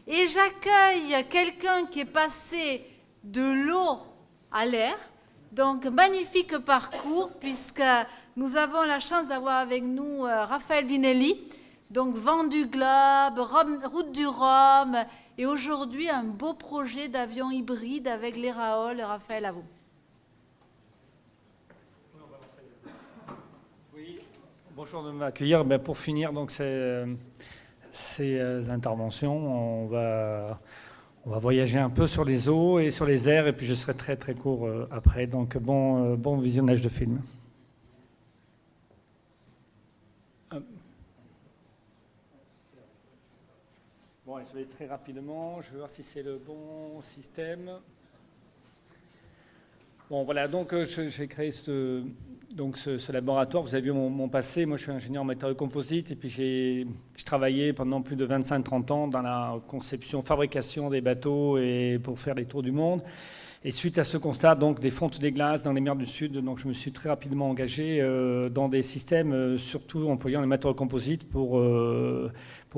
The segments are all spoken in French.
Et j'accueille quelqu'un qui est passé de l'eau à l'air. Donc, magnifique parcours, puisque nous avons la chance d'avoir avec nous Raphaël Dinelli, donc Vent du Globe, Route du Rhum, et aujourd'hui un beau projet d'avion hybride avec les Raols. Raphaël, à vous. Oui, bonjour de m'accueillir. Pour finir donc ces interventions, on va voyager un peu sur les eaux et sur les airs, et puis je serai très très court après. Donc bon visionnage de film. Bon, je vais très rapidement, je vais voir si c'est le bon système. Bon, voilà, donc j'ai créé ce laboratoire. Vous avez vu mon passé. Moi, je suis ingénieur en matériaux composites, et puis j'ai travaillé pendant plus de 25-30 ans dans la conception, fabrication des bateaux et pour faire des tours du monde. Et suite à ce constat, donc, des fontes des glaces dans les mers du Sud, donc, je me suis très rapidement engagé dans des systèmes, surtout employant les matériaux composites pour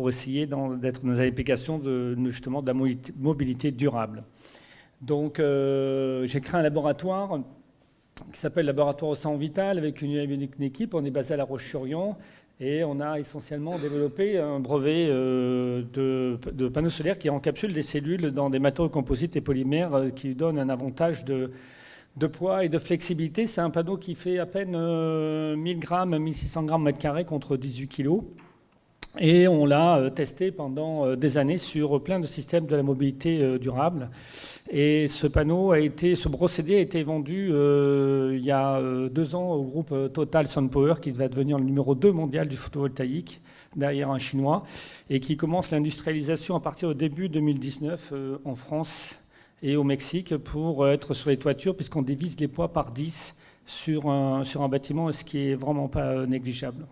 essayer d'être dans des applications justement de la mobilité durable. Donc, j'ai créé un laboratoire qui s'appelle Laboratoire Océan Vital avec une équipe. On est basé à La Roche-sur-Yon et on a essentiellement développé un brevet de panneaux solaires qui encapsule des cellules dans des matériaux composites et polymères qui donnent un avantage de poids et de flexibilité. C'est un panneau qui fait à peine 1000 grammes, 1600 grammes mètre carré contre 18 kilos. Et on l'a testé pendant des années sur plein de systèmes de la mobilité durable. Et ce procédé a été vendu il y a 2 ans au groupe Total SunPower, qui va devenir le numéro 2 mondial du photovoltaïque, derrière un Chinois, et qui commence l'industrialisation à partir du début 2019 en France et au Mexique pour être sur les toitures, puisqu'on divise les poids par 10 sur un bâtiment, ce qui est vraiment pas négligeable.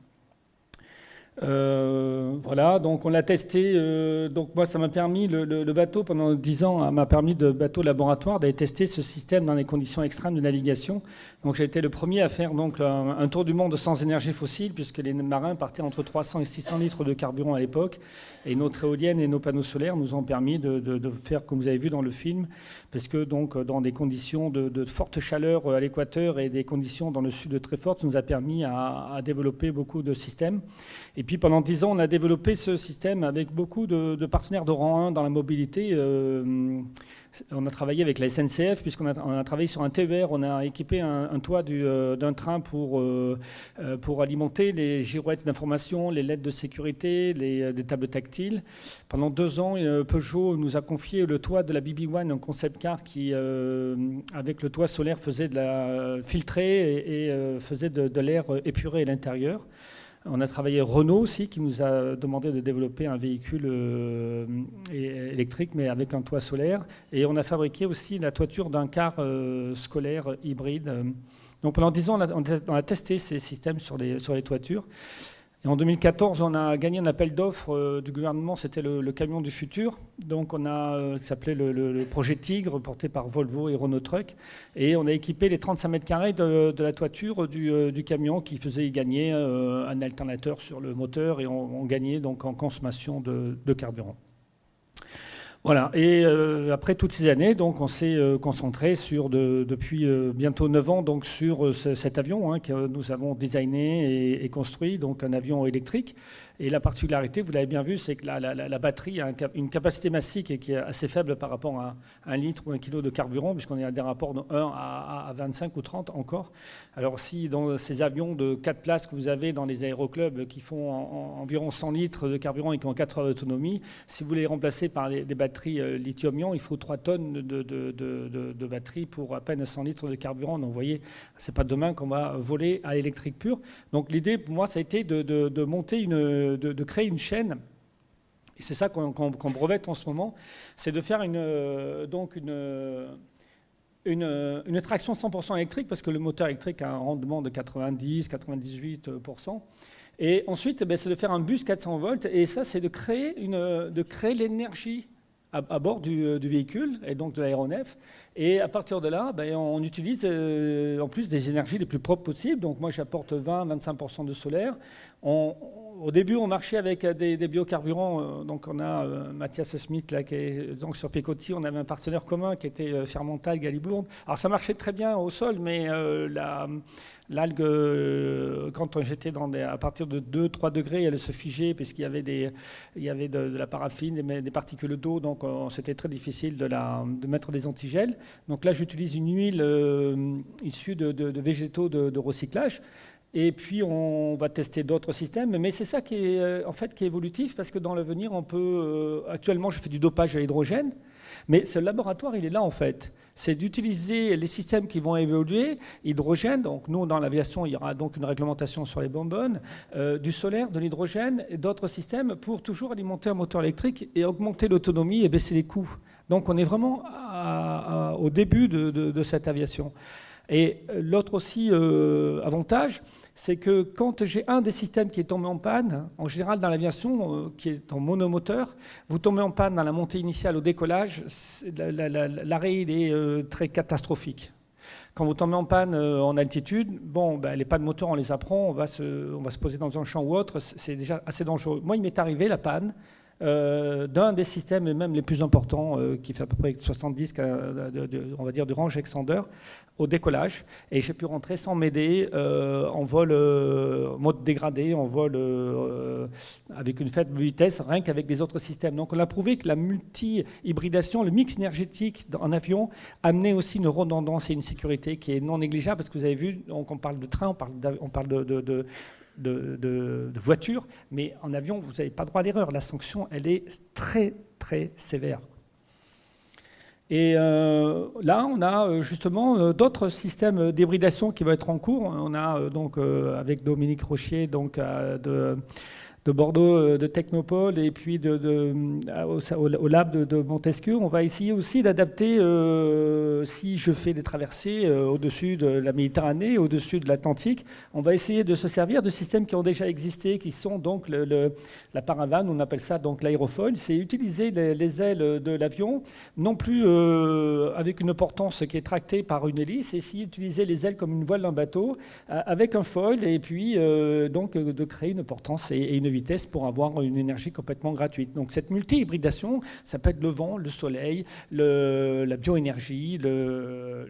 Voilà, donc on l'a testé. Donc moi, ça m'a permis, le bateau pendant 10 ans m'a permis, de bateau laboratoire, d'aller tester ce système dans les conditions extrêmes de navigation. Donc j'ai été le premier à faire donc un tour du monde sans énergie fossile, puisque les marins partaient entre 300 et 600 litres de carburant à l'époque, et notre éolienne et nos panneaux solaires nous ont permis de faire comme vous avez vu dans le film, parce que donc dans des conditions de forte chaleur à l'équateur et des conditions dans le sud très fortes, ça nous a permis à développer beaucoup de systèmes. Et puis pendant 10 ans, on a développé ce système avec beaucoup de partenaires de rang 1 dans la mobilité. On a travaillé avec la SNCF, puisqu'on a travaillé sur un TER. On a équipé un toit d'un train pour alimenter les girouettes d'information, les LED de sécurité, des tables tactiles. Pendant 2 ans, Peugeot nous a confié le toit de la BB1, un concept car qui, avec le toit solaire, faisait filtrer et faisait de l'air épuré à l'intérieur. On a travaillé Renault aussi, qui nous a demandé de développer un véhicule électrique, mais avec un toit solaire. Et on a fabriqué aussi la toiture d'un car scolaire hybride. Donc pendant 10 ans, on a testé ces systèmes sur les toitures. Et en 2014, on a gagné un appel d'offres du gouvernement, c'était le camion du futur. Donc ça s'appelait le projet Tigre, porté par Volvo et Renault Truck. Et on a équipé les 35 mètres carrés de la toiture du camion, qui faisait gagner un alternateur sur le moteur, et on gagnait donc en consommation de carburant. Voilà, et après toutes ces années, donc, on s'est concentré depuis bientôt 9 ans donc, sur cet avion que nous avons designé et construit, donc un avion électrique. Et la particularité, vous l'avez bien vu, c'est que la batterie a une capacité massique qui est assez faible par rapport à 1 litre ou 1 kilo de carburant, puisqu'on est à des rapports de 1 à 25 ou 30 encore. Alors si dans ces avions de 4 places que vous avez dans les aéroclubs qui font environ 100 litres de carburant et qui ont 4 heures d'autonomie, si vous les remplacez par des batteries lithium-ion, il faut 3 tonnes de batterie pour à peine 100 litres de carburant. Donc vous voyez, c'est pas demain qu'on va voler à l'électrique pure. Donc l'idée pour moi, ça a été de monter de créer une chaîne, et c'est ça qu'on brevette en ce moment, c'est de faire une traction 100% électrique, parce que le moteur électrique a un rendement de 90-98%. Et ensuite, c'est de faire un bus 400 volts, et ça, c'est de créer l'énergie à bord du véhicule, et donc de l'aéronef. Et à partir de là, on utilise en plus des énergies les plus propres possibles. Donc moi, j'apporte 20-25% de solaire. Au début, on marchait avec des biocarburants. Donc, on a Mathias Smith là, qui est donc sur Pécotti. On avait un partenaire commun qui était Fermental, Galibourne. Alors, ça marchait très bien au sol, mais l'algue, quand j'étais à partir de 2-3 degrés, elle se figeait puisqu'il y avait, de la paraffine, des particules d'eau. Donc, c'était très difficile de mettre des antigels. Donc là, j'utilise une huile issue de végétaux de recyclage. Et puis, on va tester d'autres systèmes. Mais c'est ça qui est, en fait, qui est évolutif, parce que dans l'avenir, on peut... actuellement, je fais du dopage à l'hydrogène, mais ce laboratoire, il est là, en fait. C'est d'utiliser les systèmes qui vont évoluer, hydrogène, donc nous, dans l'aviation, il y aura donc une réglementation sur les bonbonnes, du solaire, de l'hydrogène et d'autres systèmes pour toujours alimenter un moteur électrique et augmenter l'autonomie et baisser les coûts. Donc, on est vraiment au début de cette aviation. Et l'autre aussi avantage, c'est que quand j'ai un des systèmes qui est tombé en panne, en général dans l'aviation qui est en monomoteur, vous tombez en panne dans la montée initiale au décollage, l'arrêt il est très catastrophique. Quand vous tombez en panne en altitude, les pannes moteur, on les apprend, on va se poser dans un champ ou autre, c'est déjà assez dangereux. Moi, il m'est arrivé la panne d'un des systèmes, et même les plus importants, qui fait à peu près 70, on va dire, de range extender, au décollage. Et j'ai pu rentrer sans m'aider en vol mode dégradé, en vol avec une faible vitesse, rien qu'avec des autres systèmes. Donc on a prouvé que la multi-hybridation, le mix énergétique en avion, amenait aussi une redondance et une sécurité qui est non négligeable, parce que vous avez vu, donc on parle de train, on parle de voiture, mais en avion, vous n'avez pas droit à l'erreur. La sanction, elle est très, très sévère. Et là, on a justement d'autres systèmes d'hybridation qui vont être en cours. On a donc avec Dominique Rochier donc, de Bordeaux, de Technopole, et puis au lab de Montesquieu, on va essayer aussi d'adapter, si je fais des traversées au-dessus de la Méditerranée, au-dessus de l'Atlantique, on va essayer de se servir de systèmes qui ont déjà existé, qui sont donc la paravane, on appelle ça donc l'aérofoil, c'est utiliser les ailes de l'avion, non plus avec une portance qui est tractée par une hélice, et essayer d'utiliser les ailes comme une voile d'un bateau, avec un foil, et puis donc de créer une portance et une vitesse pour avoir une énergie complètement gratuite. Donc cette multi-hybridation, ça peut être le vent, le soleil, la bioénergie,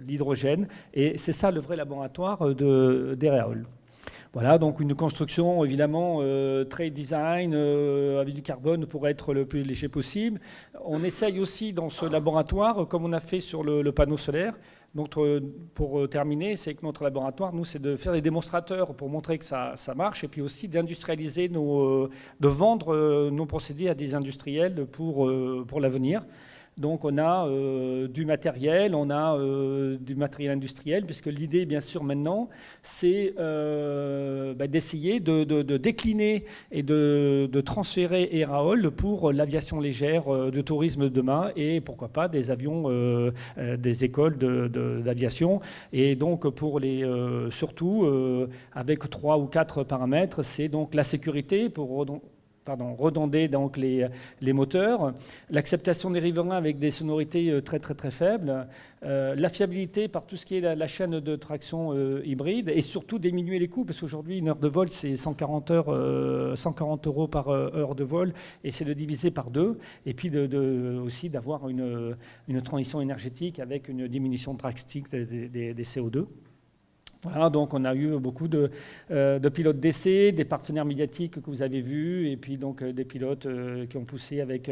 l'hydrogène, et c'est ça le vrai laboratoire d'Ereaol. Voilà, donc une construction évidemment très design, avec du carbone pour être le plus léger possible. On essaye aussi dans ce laboratoire, comme on a fait sur le panneau solaire. Donc, pour terminer, c'est que notre laboratoire, nous, c'est de faire des démonstrateurs pour montrer que ça marche, et puis aussi d'industrialiser, de vendre nos procédés à des industriels pour l'avenir. Donc on a du matériel industriel, puisque l'idée, bien sûr, maintenant, c'est d'essayer de décliner et de transférer Ereaol pour l'aviation légère de tourisme de demain, et pourquoi pas des avions, des écoles d'aviation. Et donc pour surtout avec 3 ou 4 paramètres, c'est donc la sécurité pour redonder donc les moteurs, l'acceptation des riverains avec des sonorités très très très faibles, la fiabilité par tout ce qui est la chaîne de traction hybride, et surtout diminuer les coûts, parce qu'aujourd'hui une heure de vol c'est 140 € par heure de vol, et c'est de diviser par 2, et puis aussi d'avoir une transition énergétique avec une diminution drastique des CO2. Voilà, donc on a eu beaucoup de pilotes d'essai, des partenaires médiatiques que vous avez vus, et puis donc des pilotes qui ont poussé avec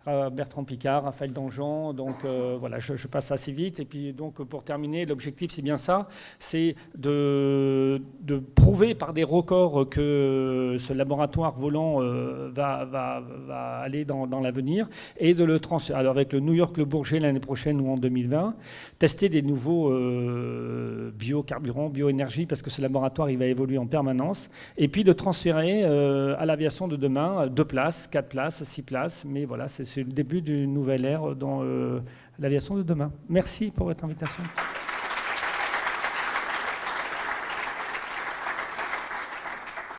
Bertrand Piccard, Raphaël Danjean. Donc voilà, je passe assez vite. Et puis donc pour terminer, l'objectif c'est bien ça, c'est de prouver par des records que ce laboratoire volant va aller dans l'avenir, et de le transférer. Alors avec le New York Le Bourget l'année prochaine ou en 2020, tester des nouveaux biocarburants, bioénergie, parce que ce laboratoire il va évoluer en permanence, et puis de transférer à l'aviation de demain 2 places, 4 places, 6 places, mais voilà, c'est le début d'une nouvelle ère dans l'aviation de demain. Merci pour votre invitation.